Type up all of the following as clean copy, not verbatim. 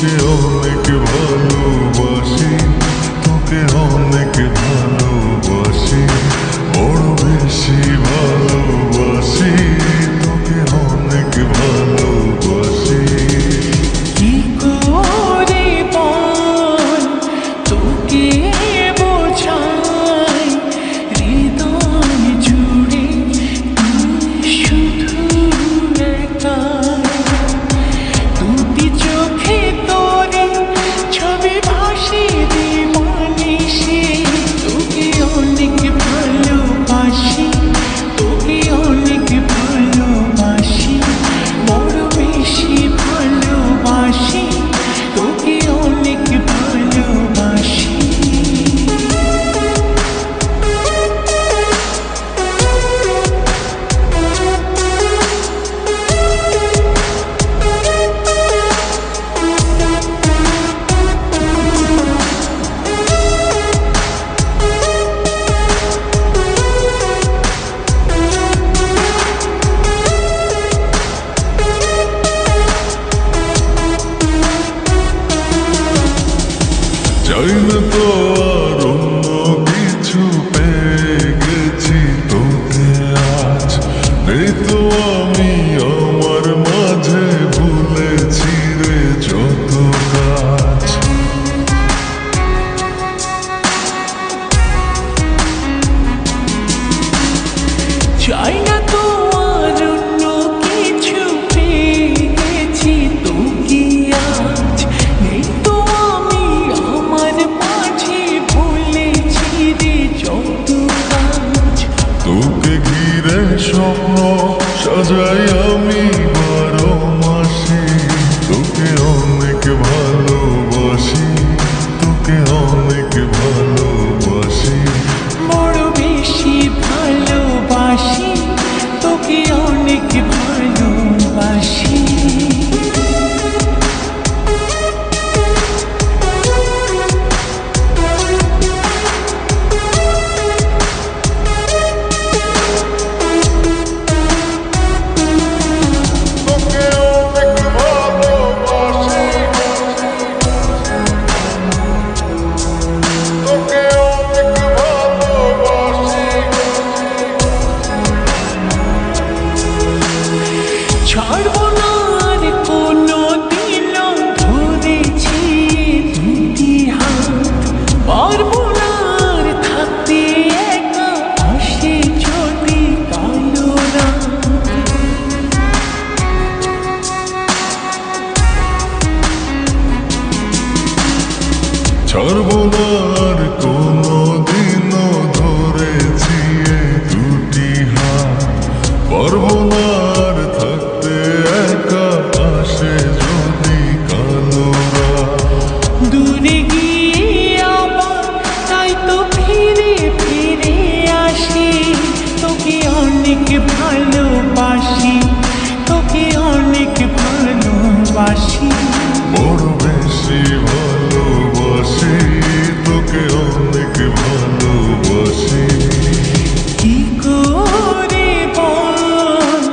তোকে অনেক ভালোবাসি, তোকে অনেক ভালোবাসি, বড় বেশি ভালোবাসি, তোকে অনেক ভালোবাসি। কি করে বল তোকে বোঝাই, হৃদয় জুড়ে তুই শুধু একা। দুটি চোখে তোরে ছবি ভাসে দিবানিশি, তোকে অনেক ভালোবাসি, তোকে অনেক ভালোবাসি, বড় বেশি ভালোবাসি, তোকে অনেক ভালোবাসি। চাই না তো আর অন্য কিছু, পেয়ে গেছি তোকে আজ। নেই তো আমি আমার মাঝে, ভুলেছি রে যত কাজ। চাই না তো আর অন্য কিছু, পেয়ে গেছি তোকে আজ। নেই তো আমি আমার মাঝে, ভুলেছি রে যত কাজ। তোকে ঘিরে স্বপ্ন সাজাই আমি 12 মাসে, তোকে অনেক ভালোবাসি, তোকে অনেক ভালোবাসি, বড় বেশি ভালোবাসি, তোকে অনেক ভালোবাসি। তোকে অনেক ভালোবাসি, তোকে অনেক ভালোবাসি। ছাড়বো না আর কোনো দিনও, ধরেছি দুটি হাত। পারবো না আর থাকতে একা, আসে যদি কালো রাত। ছাড়বো না আর কোনো দিনও, ধরেছি এই দুটি হাত। পারবো না আর থাকতে একা, আসে যদি কালো রাত। দূরে গিয়ে আবার তাই তো ফিরে ফিরে আসি, তোকে অনেক ভালোবাসি, তোকে অনেক ভালোবাসি, বড় বেশি ভালোবাসি, তোকে অনেক ভালোবাসি। কি করে বল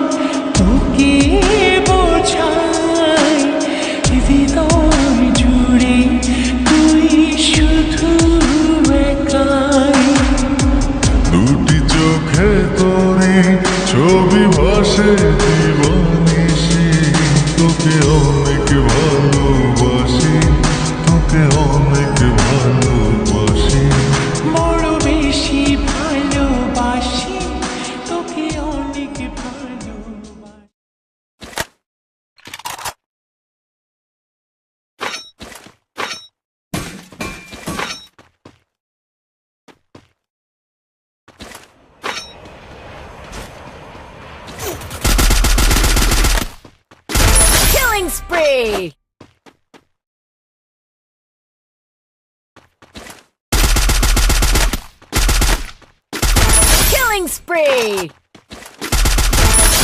তোকে বোঝাই, হৃদয় জুড়ে তুই শুধু একাই। দুটি চোখে তোরে ছবি ভাসে দিবানিশি, তোকে অনেক ভালোবাসি, তোকে অনেক ভালোবাসি, বড় বেশি ভালোবাসি, তোকে অনেক ভালোবাসি। Killing spree! Killing spree!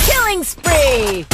Killing spree!